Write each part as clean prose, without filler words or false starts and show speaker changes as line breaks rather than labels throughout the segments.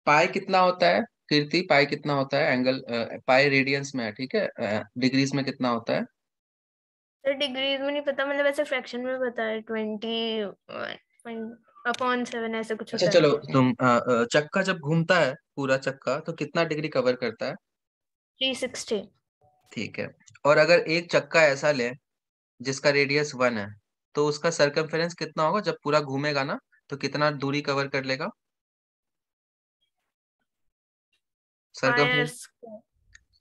पाई कितना होता है कीर्ति? पाई कितना होता है एंगल? पाई रेडियंस में है, ठीक है। डिग्रीज में कितना होता है?
सर डिग्रीज में नहीं पता, मतलब ऐसे फ्रैक्शन में पता है, 20/7 ऐसे कुछ
अच्छा
होता है।
चलो, तुम चक्का जब घूमता है पूरा चक्का तो कितना डिग्री कवर करता है?
360।
ठीक है। और अगर एक चक्का ऐसा ले जिसका रेडियस 1 है, तो उसका सरकमफेरेंस कितना होगा जब पूरा घूमेगा ना? तो कितना दूरी कवर कर लेगा सरकमफेरेंस?
पायर्स।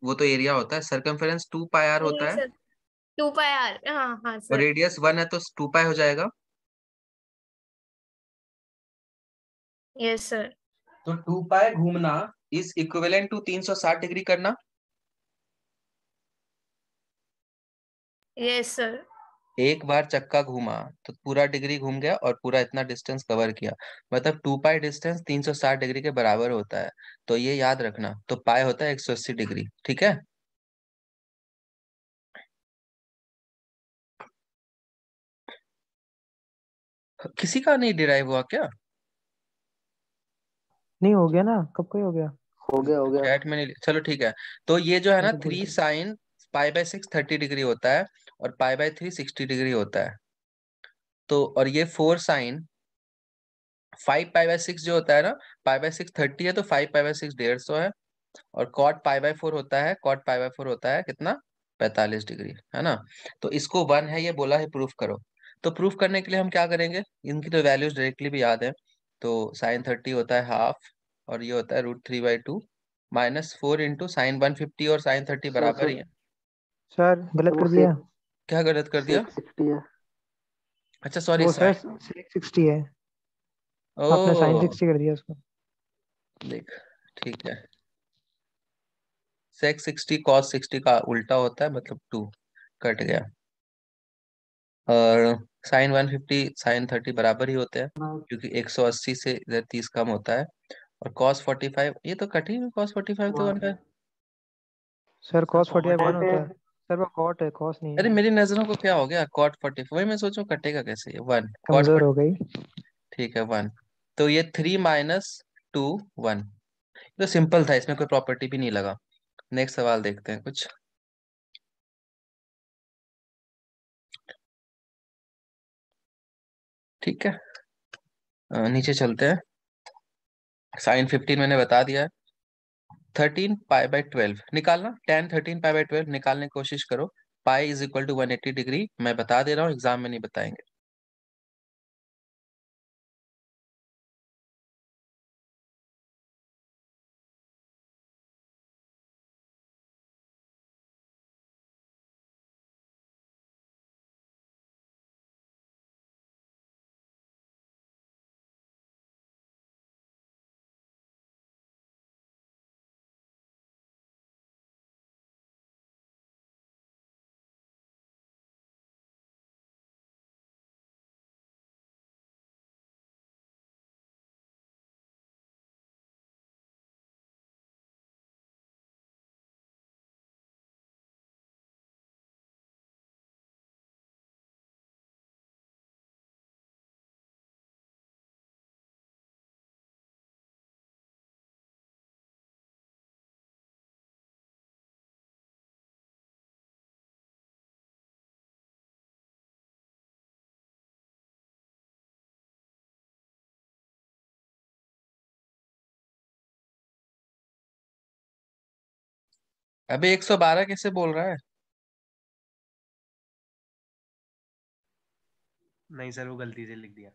वो तो एरिया होता है, सरकमफेरेंस 2 पाई आर
नहीं
होता है।
सर, 2 πr, हाँ हाँ
और
सर।
रेडियस 1 है तो 2 पाई हो जाएगा।
Yes sir.
तो 2 पाई घूमना इज इक्विवेलेंट टू 360 डिग्री करना।
Yes sir.
एक बार चक्का घूमा तो पूरा डिग्री घूम गया और पूरा इतना डिस्टेंस कवर किया। मतलब 2 पाई डिस्टेंस 360 डिग्री के बराबर होता है। तो ये याद रखना, तो पाई होता है 180 डिग्री, ठीक है। किसी का नहीं डिराइव हुआ क्या?
नहीं हो गया ना, कब का ही हो गया।
हो गया हो गया।
चैट में नहीं, चलो ठीक है। तो ये जो है
मैं
ना,
तो भूल
थ्री
गया।
साइन पाई/6 30 डिग्री होता है, और पाई/3 60 डिग्री होता है। तो और ये 4 साइन 5 पाई/6 जो होता है ना, पाई/6 30 है तो 5 पाई/6 150 है। और कॉट पाई/4 होता है, कॉट पाई/4 होता है कितना? 45 डिग्री, है ना। तो इसको 1 है ये बोला है, प्रूफ करो। तो प्रूफ करने के लिए हम क्या करेंगे, इनकी तो वैल्यूज डायरेक्टली भी याद है। तो sin 30 होता है हाफ, और ये होता है √3/2, -4 × sin 150, और sin 30
सर
बराबर ही
सर
है।
सर
सर
गलत
वो
कर दिया।
सेक
क्या गलत कर दिया?
सेक 60 है।
अच्छा सॉरी,
वो सर
साइन।
सेक 60 है। आपने साइन
ओ
60 कर दिया उसको।
देख, ठीक है। sec 60 cos 60 का उल्टा होता है, मतलब 2 कट गया। और sin 150 sin 30 बराबर ही होते हैं, क्योंकि 180 से इधर 30 कम होता है। और cos 45, ये तो कट ही, cos 45 तो 1 का।
Sir
sir
cos forty
cot
five
है।
वन होता है। सर वो कॉट है, कॉस नहीं
अरे
है।
मेरी नजरों को क्या हो गया, cot 45, वही मैं सोचूं कटेगा कैसे ये 1 cot
कमजोर
40।
हो गई।
ठीक है 1। तो ये 3 - 2 1। तो सिंपल था, इसमें कोई प्रॉपर्टी भी नहीं लगा। नेक्स्ट सवाल देखते हैं कुछ। ठीक है, नीचे चलते हैं। sin 15 मैंने बता दिया है। 13 पाई/12 निकालना, tan 13 पाई/12 निकालने की कोशिश करो। Pi is equal to 180 degree, मैं बता दे रहा हूँ, एग्जाम में नहीं बताएंगे। अबे 112 कैसे बोल रहा है?
नहीं सर, वो गलती से लिख दिया।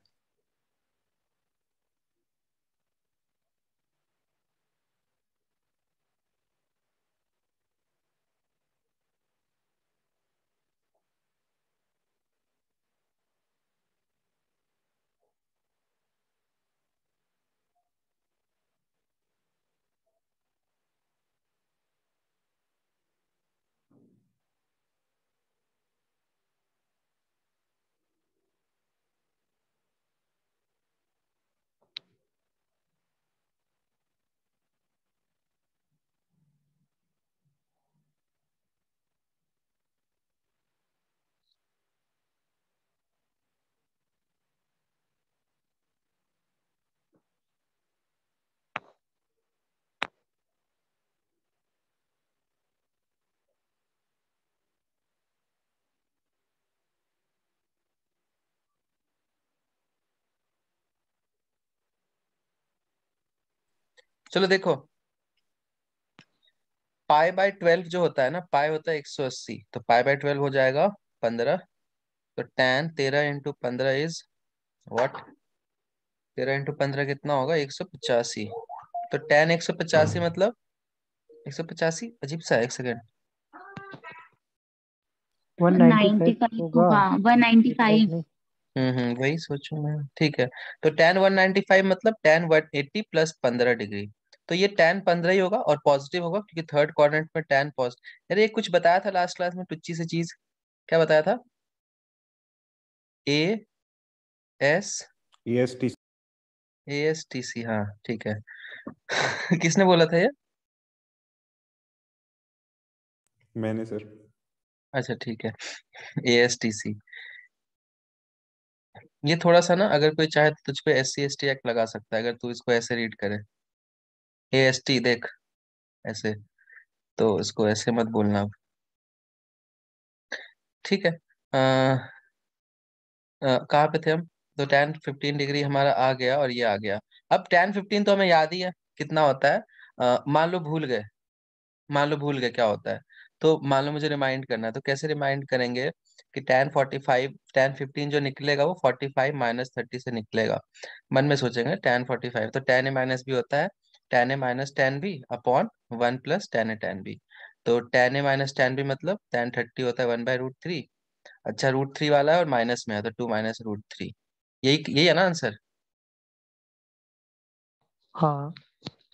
चलो देखो, पाई बाय 12 जो होता है ना, पाई होता है 180, तो पाई बाय 12 हो जाएगा 15। तो tan 13 × 15 इज व्हाट? 13 × 15 कितना होगा? 185। तो tan 185 मतलब 185 अजीब सा है, एक सेकेंड।
195
95
होगा।
होगा, 195।
नहीं।
वही सोचूं मैं। ठीक है, तो tan 195 मतलब tan 180 प्लस 15 डिग्री। तो ये tan 15 ही होगा और पॉजिटिव होगा क्योंकि थर्ड क्वाड्रेंट में tan पॉजिटिव। अरे ये कुछ बताया था लास्ट क्लास में, टुच्ची से चीज। क्या बताया था? A S
EST।
ASTC, हाँ ठीक है। किसने बोला था ये?
मैंने सर।
अच्छा ठीक है, ASTC। ये थोड़ा सा ना, अगर कोई चाहे तो तुझ पे SC ST एक्ट लगा सकता है अगर तू इसको ऐसे रीड करे। AST देख ऐसे, तो इसको ऐसे मत बोलना अब। ठीक है। कहाँ पे थे हम? तो tan 15 डिग्री हमारा आ गया और ये आ गया। अब tan 15 तो हमें याद ही है कितना होता है। मान लो भूल गए, मान लो भूल गए क्या होता है, तो मान लो मुझे रिमाइंड करना है, तो कैसे रिमाइंड करेंगे कि tan 15 जो निकलेगा वो 45 माइनस 30 से निकलेगा। मन में सोचेंगे tan 45, तो tan A माइनस बी होता है tan A minus tan B upon 1 plus tan A tan B। तो tan A minus tan B मतलब tan 30 होता है 1/√3। अच्छा, √3 वाला है और माइनस में है तो 2 माइनस √3। यही यही है ना आंसर?
हाँ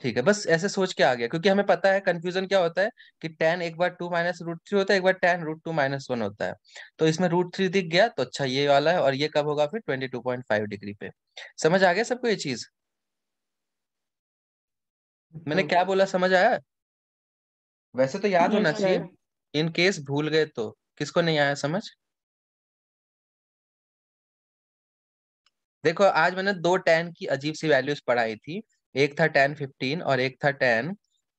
ठीक है, बस ऐसे सोच के आ गया क्योंकि हमें पता है कंफ्यूजन क्या होता है कि tan एक बार 2 माइनस √3 होता है, एक बार tan √2 माइनस 1 होता है। तो इसमें √3 दिख गया तो अच्छा ये वाला है, और ये कब होगा फिर? 22.5 डिग्री पे। समझ आ गया सबको ये चीज? मैंने क्या बोला, समझ आया? वैसे तो याद होना
यस
चाहिए,
सर।
इन केस भूल गए तो। किसको नहीं आया समझ? देखो आज मैंने दो tan की अजीब सी वैल्यूज पढ़ाई थी। एक था tan 15 और एक था tan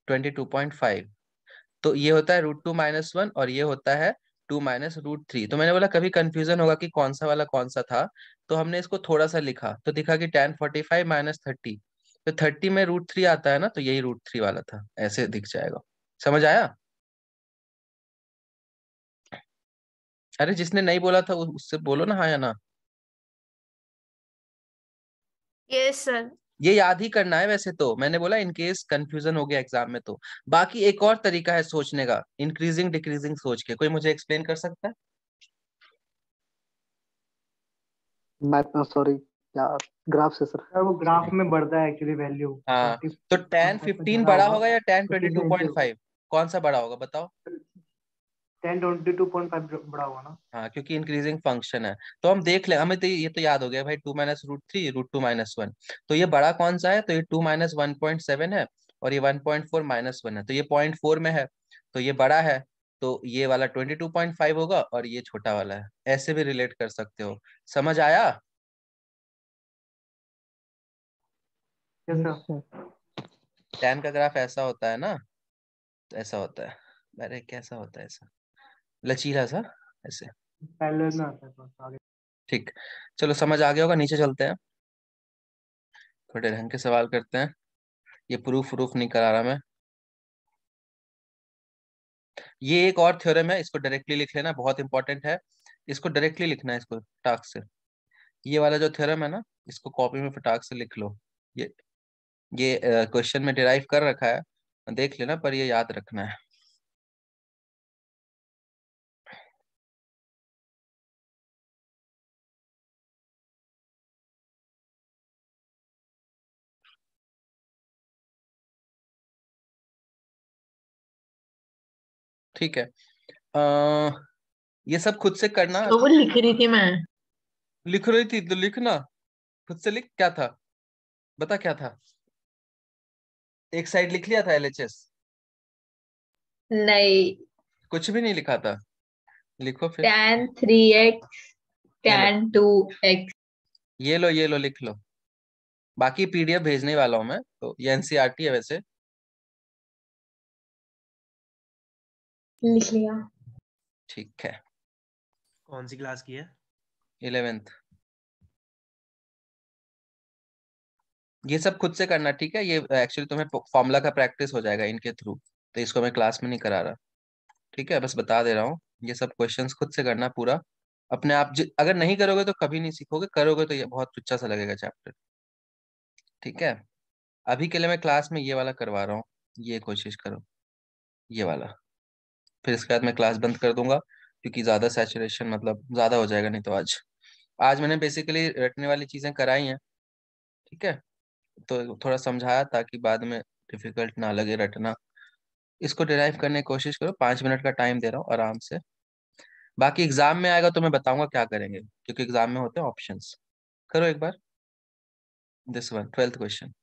22.5। तो ये होता है √2 माइनस 1 और ये होता है 2 माइनस √3। तो मैंने बोला कभी कंफ्यूजन होगा कि कौन सा वाला कौन सा था, तो हमने इसको थोड़ा सा लिखा तो दिखा कि tan 45 माइनस 30। तो 30 में √3 आता है ना, तो यही √3 वाला था, ऐसे दिख जाएगा। समझ आया? अरे जिसने नहीं बोला था उससे बोलो ना हाँ या ना।
Yes sir.
ये याद ही करना है वैसे तो, मैंने बोला इन केस कंफ्यूजन हो गया एग्जाम में तो। बाकी एक और तरीका है सोचने का, इंक्रीजिंग डिक्रीजिंग सोच के। कोई मुझे एक्सप्लेन कर सकता है?
मैथ में सॉरी यार, ग्राफ से सर।
सर वो ग्राफ में बढ़ता है एक्चुअली वैल्यू
हाँ, तो tan
40.5 पे
15
चढ़ा
बड़ा
होगा
होगा या tan
तो फिर
22.5? कौन सा बड़ा होगा बताओ?
10 22.5 बड़ा होगा ना।
हाँ, क्योंकि इंक्रीजिंग फंक्शन है। तो हम देख ले, हमें तो ये तो याद हो गया भाई, 2 माइनस √3 √2 माइनस 1। तो ये बड़ा कौन सा है? तो ये 2 माइनस 1.7 है और ये 1.4 माइनस 1 है, तो ये 0.4 में है, तो ये बड़ा है। तो ये वाला 22.5 होगा और ये छोटा वाला है। ऐसे भी रिलेट कर सकते हो। समझ आया?
Yes
yes
sir.
Sir.
tan का ग्राफ ऐसा होता है ना, तो ऐसा होता है। अरे कैसा होता है ऐसा, लचीला सा ऐसे।
पैरेलल में आता है बस आगे।
ठीक, चलो समझ आ गया होगा, नीचे चलते हैं, थोड़े ढंग के सवाल करते हैं। ये प्रूफ प्रूफ नहीं करा रहा मैं। ये एक और थ्योरम है, इसको डायरेक्टली लिख लेना, बहुत इंपॉर्टेंट है। इसको डायरेक्टली लिखना है, इसको फटाक से। ये वाला जो थ्योरम है ना, इसको कॉपी में फटाक से लिख लो। ये ये क्वेश्चन में डिराइव कर रखा है, देख लेना, पर ये याद रखना है। ठीक है, ये सब खुद से करना।
तो वो लिख रही थी मैं।
लिख रही थी तो लिखना, खुद से लिख। क्या था बता, क्या था? एक साइड लिख लिया था LHS?
नहीं।
कुछ भी नहीं लिखा था? लिखो फिर।
tan 3x
ये लो,
tan 2x।
ये लो, ये लो, लिख लो। बाकी PDF भेजने वाला हूँ मैं, तो ये NCERT है वैसे।
लिख लिया।
ठीक है,
कौन सी क्लास की है?
11th। ये सब खुद से करना, ठीक है? ये एक्चुअली तुम्हें फॉर्मूला का प्रैक्टिस हो जाएगा इनके थ्रू, तो इसको मैं क्लास में नहीं करा रहा, ठीक है? बस बता दे रहा हूँ, ये सब क्वेश्चंस खुद से करना पूरा अपने आप। अगर नहीं करोगे तो कभी नहीं सीखोगे, करोगे तो ये बहुत तुच्चा सा लगेगा चैप्टर, ठीक है? अभी के लिए मैं क्लास में ये वाला करवा रहा हूँ, ये कोशिश करो, ये वाला। फिर इसके बाद मैं क्लास बंद कर दूंगा, क्योंकि ज्यादा सैचुरेशन मतलब ज्यादा हो जाएगा नहीं तो। आज आज मैंने बेसिकली रटने वाली चीजें कराई हैं, ठीक है? तो थोड़ा समझाया ताकि बाद में डिफिकल्ट ना लगे रटना। इसको डिराइव करने की कोशिश करो, 5 मिनट का टाइम दे रहा हूँ आराम से। बाकी एग्जाम में आएगा तो मैं बताऊंगा क्या करेंगे, क्योंकि एग्जाम में होते हैं ऑप्शंस। करो एक बार दिस वन, 12th क्वेश्चन।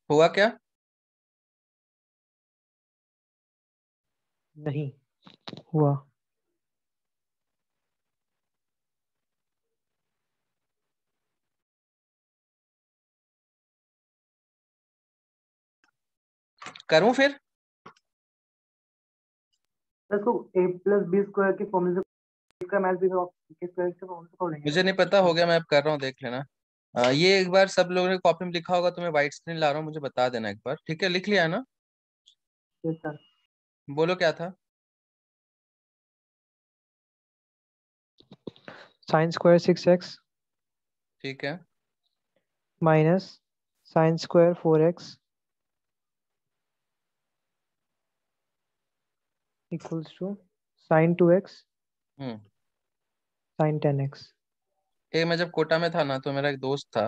हुआ क्या?
नहीं हुआ।
करूं फिर?
इसको a प्लस बी स्क्वायर की फॉर्मूले से इसका मैच भी के स्क्वायर से फॉर्मूले से कर लेंगे
मुझे नहीं पता, हो गया, मैं अब कर रहा हूँ, देख लेना। ये एक बार सब लोगों ने कॉपी में लिखा होगा तो मैं व्हाइट स्क्रीन ला रहा हूँ, मुझे बता देना एक बार, ठीक है? लिख लिया है ना?
Yes sir.
बोलो क्या था?
साइन स्क्वायर 6x
ठीक है।
Minus sine square 4x equals to sine 2x
hmm.
Sine 10x।
एक मैं जब कोटा में था ना तो मेरा एक दोस्त था,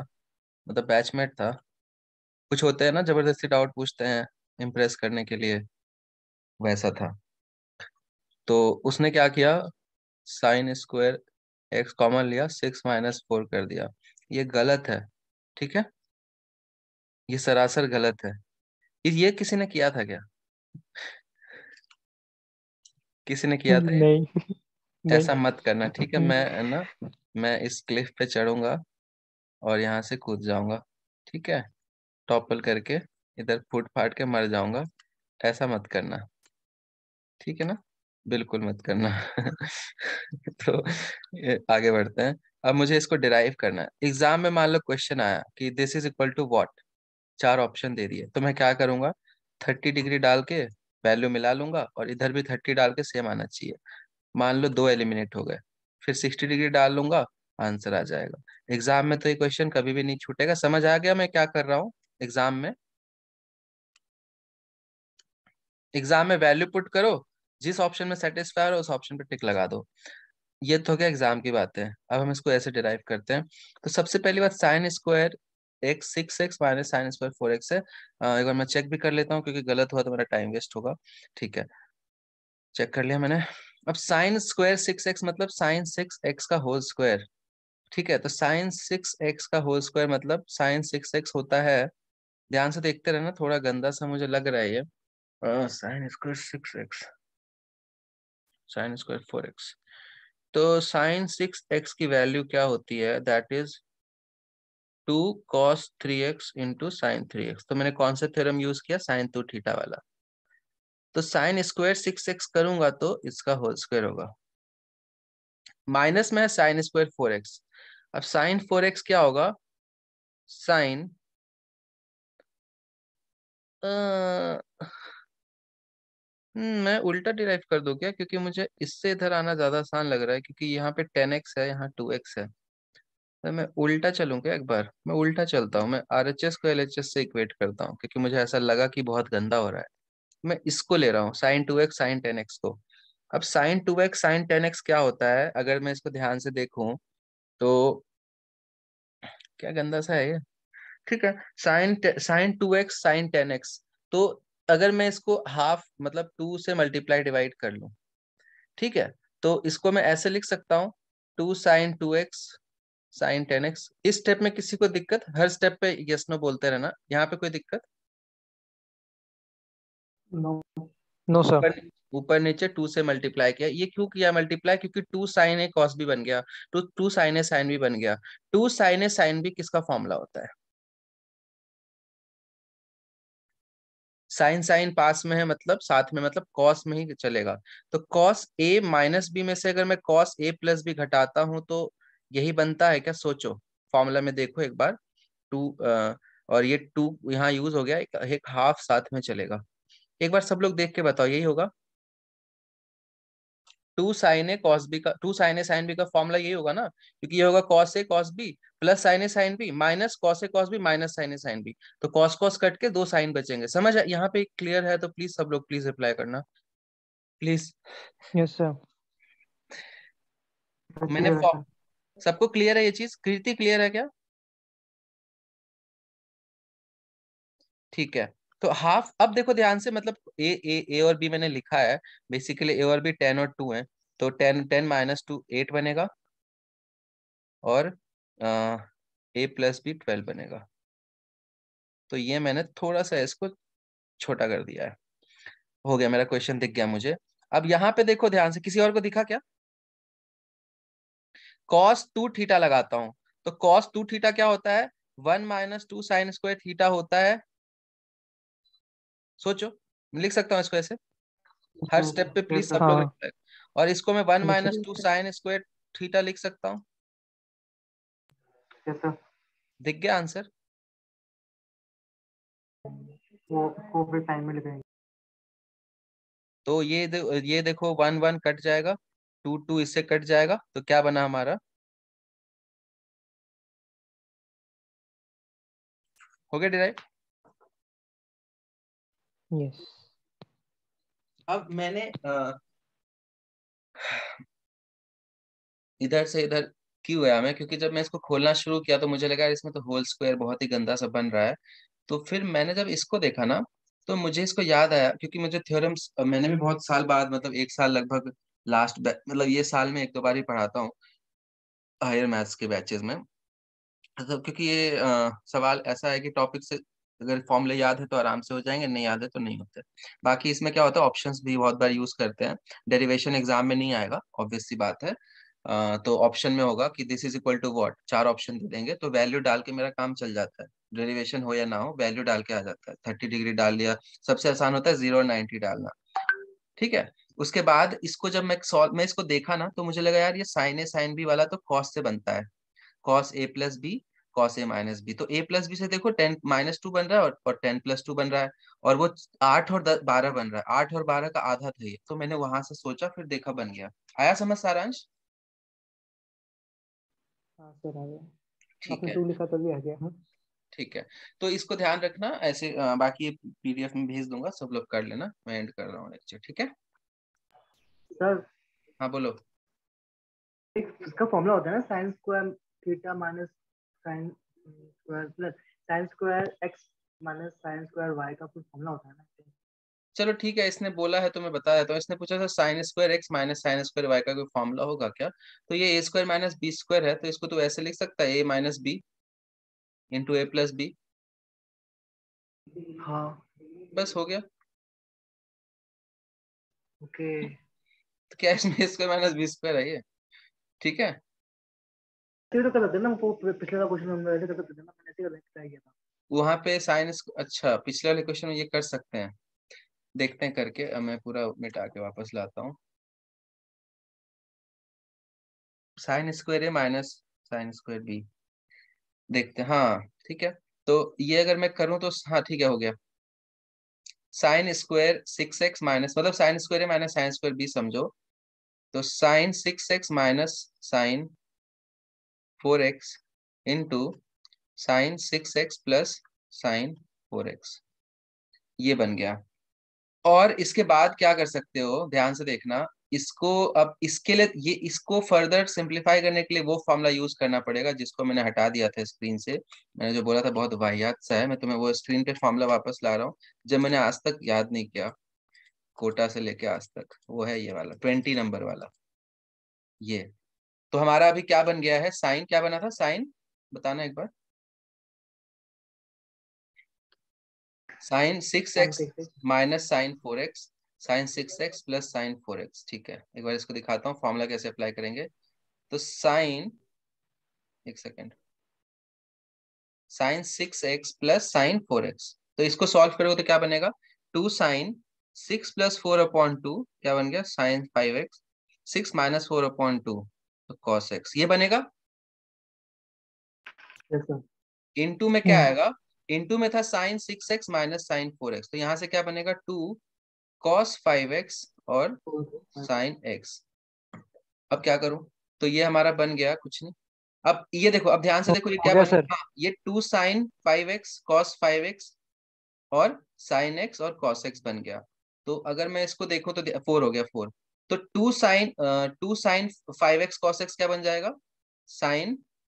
मतलब बैचमेट था, कुछ होते हैं ना जबरदस्ती डाउट पूछते हैं इम्प्रेस करने के लिए, वैसा था। तो उसने क्या किया, साइन स्क्वायर एक्स कॉमन लिया, 6 - 4 कर दिया। ये गलत है, ठीक है? ये सरासर गलत है। ये किसी ने किया था क्या? किसी ने किया था ये?
नहीं नहीं।
ऐसा मत करना, ठीक है? मैं ना, मैं इस क्लिफ पे चढ़ूंगा और यहाँ से कूद जाऊंगा, ठीक है? टॉपल करके इधर फुट फाट के मर जाऊंगा। ऐसा मत करना, ठीक है ना? बिल्कुल मत करना। तो आगे बढ़ते हैं। अब मुझे इसको डिराइव करना है। एग्जाम में मान लो क्वेश्चन आया कि this is equal to what, 4 option दे दिए, तो मैं क्या करूंगा, 30 डिग्री डाल के वैल्यू मिला लूंगा और इधर भी 30 डाल के सेम आना चाहिए। मान लो 2 एलिमिनेट हो गए, फिर 60 डिग्री डाल लूंगा, आंसर आ जाएगा। एग्जाम में तो ये क्वेश्चन कभी भी नहीं छूटेगा। समझ आ गया मैं क्या कर रहा हूँ एग्जाम में? एग्जाम में वैल्यू पुट करो, जिस ऑप्शन में सेटिस्फाई हो उस ऑप्शन पे टिक लगा दो। ये तो हो गया एग्जाम की बातें। अब हम इसको ऐसे डिराइव करते हैं। तो सबसे पहली बात, sign square x 6x minus sine square 4x है। एक बार मैं चेक भी कर लेता हूँ क्योंकि गलत हुआ तो मेरा टाइम वेस्ट होगा। ठीक है, चेक कर लिया मैंने। अब साइन स्क्वायर 6x मतलब साइन 6x का होल स्क्वायर, ठीक है? तो साइन 6x का होल स्क्वायर मतलब साइन 6x होता है, ध्यान से देखते रहना, थोड़ा गंदा सा मुझे लग रहा है ये। Sign square 6x sign square 4x, तो साइन 6x की वैल्यू क्या होती है, that is 2 cos 3x into sine 3x। तो मैंने कौन सा थ्योरम यूज किया, साइन 2 थीटा वाला। तो साइन स्क्वायर 6x करूंगा तो इसका होल स्क्वायर होगा, माइनस में साइन स्क्वायर 4x। अब साइन 4x क्या होगा, साइन मैं उल्टा डिराइव कर दूं क्या, क्योंकि मुझे इससे इधर आना ज्यादा आसान लग रहा है, क्योंकि यहाँ पे 10x है, यहाँ 2x है। तो मैं उल्टा चलूं क्या, एक बार मैं उल्टा चलता हूँ, मैं RHS को LHS से इक्वेट करता हूँ, क्योंकि मुझे ऐसा लगा कि बहुत गंदा हो रहा है। मैं इसको ले रहा हूँ, साइन 2x साइन 10x को। अब साइन 2x साइन 10x क्या होता है, अगर मैं इसको ध्यान से देखूं तो क्या गंदा सा है ये। ठीक है, साइन 2x साइन 10x, तो अगर मैं इसको हाफ मतलब 2 से मल्टीप्लाई डिवाइड कर लूं, ठीक है, तो इसको मैं ऐसे लिख सकता हूँ, 2 sin 2x साइन 10x। इस स्टेप में किसी को दिक्कत? हर स्टेप पे यस नो बोलते रहना, यहाँ पे कोई दिक्कत?
नो।
No sir.
ऊपर ऊपर नीचे 2 से मल्टीप्लाई किया, ये क्यों किया मल्टीप्लाई, क्योंकि 2 sin a cos b बन गया, तो 2 sin a sin b बन गया। 2 sin a sin b किसका फॉर्मूला होता है? साइन साइन पास में है मतलब साथ में, मतलब कॉस में ही चलेगा। तो कॉस a माइनस बी में से अगर मैं कॉस a प्लस बी घटाता हूं तो यही बनता है क्या, सोचो। फॉर्मूला में देखो एक बार, 2 और ये 2 यहाँ यूज हो गया, एक हाफ साथ में चलेगा। एक बार सब लोग देख के बताओ, यही होगा? 2 sin a का फॉर्मूला यही होगा ना, क्योंकि ये होगा cos a cos b plus sin a sin b minus cos a cos b minus sin a sin b। तो cos cos कट के 2 साइन बचेंगे। समझ यहाँ पे क्लियर है? तो प्लीज सब लोग प्लीज रिप्लाई करना, प्लीज।
Yes sir.
मैंने
क्लियर है सर।
सबको क्लियर है ये चीज? कृति क्लियर है क्या? ठीक है, तो हाफ, अब देखो ध्यान से, मतलब ए और बी मैंने लिखा है, बेसिकली ए और बी 10 और 2 है, तो 10 - 2 8 बनेगा, और ए प्लस बी 12 बनेगा। तो ये मैंने थोड़ा सा इसको छोटा कर दिया है। हो गया, मेरा क्वेश्चन दिख गया मुझे। अब यहाँ पे देखो ध्यान से, किसी और को दिखा क्या? cos 2 थीटा लगाता हूं तो cos 2 थीटा क्या होता है? 1 माइनस 2 साइन स्क्वायर थीटा होता है। सोचो, लिख सकता हूँ इसको ऐसे, हर स्टेप पे प्लीज
Yes,
सब
sir.
लोग
हाँ
लिख लें। और इसको मैं 1
लिख
माइनस
सकते
2 साइन स्क्वायर थीटा लिख सकता हूँ।
Yes, sir.
दिख गया आंसर?
वो फिर टाइम में लिखेंगे।
तो ये देखो 1 1 कट जाएगा, 2 2 इससे कट जाएगा, तो क्या बना हमारा? हो गया डिराइव।
यस
अब मैंने इधर से इधर क्यों गया मैं? क्योंकि जब मैं इसको खोलना शुरू किया तो मुझे लगा यार इसमें तो होल स्क्वायर बहुत ही गंदा सा बन रहा है। तो फिर मैंने जब इसको देखा ना, तो मुझे इसको याद आया, क्योंकि मुझे थ्योरम्स मैंने भी बहुत साल बाद, मतलब एक साल लगभग लास्ट, मतलब ये साल में एक दो बार ही पढ़ाता हूँ हायर मैथ्स के बैचेस में। मतलब क्योंकि ये सवाल ऐसा है कि टॉपिक से अगर फॉर्मूले याद है तो आराम से हो जाएंगे, नहीं याद है तो नहीं होते। बाकी इसमें क्या होता है, ऑप्शंस भी बहुत बार यूज करते हैं। डेरिवेशन एग्जाम में नहीं आएगा, ऑब्वियस सी बात है। तो ऑप्शन में होगा कि this is equal to what, 4 option दे देंगे तो वैल्यू डाल के मेरा काम चल जाता है। डेरिवेशन हो या ना हो, वैल्यू डाल के आ जाता है। 30 डिग्री डाल लिया, सबसे आसान होता है 0 और 90 डालना। ठीक है। उसके बाद इसको जब मैं इसको देखा ना, तो मुझे लगा यार ये साइन ए साइन बी वाला तो कॉस से बनता है, cos A plus B cos A minus B. तो ए प्लस बी से देखो 10 -2 बन रहा है और 10 + 2 बन रहा है, और वो 8 और 12 बन रहा है। 8 और 12 का आधा था ये, तो मैंने वहां से सोचा, फिर देखा बन गया। आया समझ सारांश?
हाँ सर आ गया
ठीक
आपने
है।
2 लिखा तभी आ गया हाँ
ठीक है, तो इसको ध्यान रखना ऐसे। बाकी पीडीएफ में भेज दूंगा, सब लोग कर लेना। मैं एंड कर रहा हूँ लेक्चर, ठीक है?
सर
हाँ बोलो।
एक इसका फॉर्मूला होता है ना, sine square theta minus sine square plus sine square x minus sine square y का कुछ फॉर्मूला होता है ना।
चलो ठीक है, इसने बोला है तो मैं बता देता हूँ। इसने पूछा था sine square x minus sine square y का कोई फॉर्मूला होगा क्या? तो ये a square minus b square है, तो इसको तो ऐसे लिख सकता है, a minus b into a plus b.
हाँ
बस हो गया।
ओके।
तो क्या इसमें a square minus b square है ये? ठीक है।
तो कर सकते हैं ना, वो पिछले का क्वेश्चन हम ऐसे कर सकते थे ना, मैंने ऐसे करके ट्राई किया था।
वहां पे साइन, अच्छा पिछले वाले क्वेश्चन में ये कर सकते हैं, देखते हैं करके। अब मैं पूरा मिटा के वापस लाता हूँ। Sign square a minus sine square B, देखते हैं। हाँ ठीक है, तो ये अगर मैं करूँ तो हाँ ठीक है, हो गया। साइन स्क्वायर 6x माइनस, मतलब sine square a minus sine square b समझो, तो sine 6x minus sine 4x into sine 6x plus sine 4x, ये बन गया। और इसके बाद क्या कर सकते हो, ध्यान से देखना इसको। अब इसके लिए ये, इसको फर्दर सिंपलीफाई करने के लिए वो फॉर्मूला यूज करना पड़ेगा जिसको मैंने हटा दिया था स्क्रीन से। मैंने जो बोला था बहुत वाहियात सा है, मैं तुम्हें वो स्क्रीन पे फॉर्मूला वापस ला रहा हूँ, जब मैंने आज तक याद नहीं किया, कोटा से लेके आज तक। वो है ये वाला 20 नंबर वाला ये। तो हमारा अभी क्या बन गया है, साइन क्या बना था, साइन बताना एक बार। Sine 6x minus sine 4x, sine 6x plus sine 4x। ठीक है, एक बार इसको दिखाता हूँ फॉर्मूला कैसे अप्लाई करेंगे। तो साइन, एक second, sign 6x plus sine 4x, तो इसको सॉल्व करोगे तो क्या बनेगा, 2 साइन 6 प्लस 4/2 क्या बन गया, साइन 5x। 6 माइनस 4/2 तो cos x, ये बनेगा।
Yes sir.
इनटू में क्या आएगा, इनटू में था sign 6x minus sine 4x, तो यहाँ से क्या बनेगा, 2 cos 5x और साइन x। अब क्या करूं, तो ये हमारा बन गया कुछ नहीं। अब ये देखो, अब ध्यान से देखो ये
हो
क्या
गया
बन
सर
गया, हाँ ये 2 साइन 5x cos 5x और साइन x और cos x बन गया। तो अगर मैं इसको देखूं तो 4 हो गया, 4। तो 2 साइन 5x cos x क्या बन जाएगा, साइन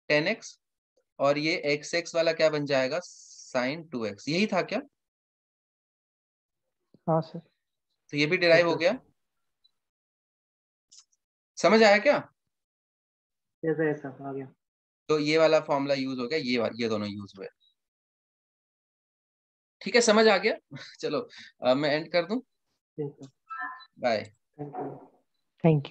10x, और ये x वाला क्या बन जाएगा, साइन 2x। यही था क्या?
हाँ सर
तो ये भी डिराइव हो गया। समझ आया क्या?
यस सर, यस सर आ गया।
तो ये वाला फॉर्मूला यूज हो गया, ये दोनों यूज हुए। ठीक है, समझ आ गया? चलो मैं एंड कर दूं।
ठीक है,
bye.
Thank you.
Thank you.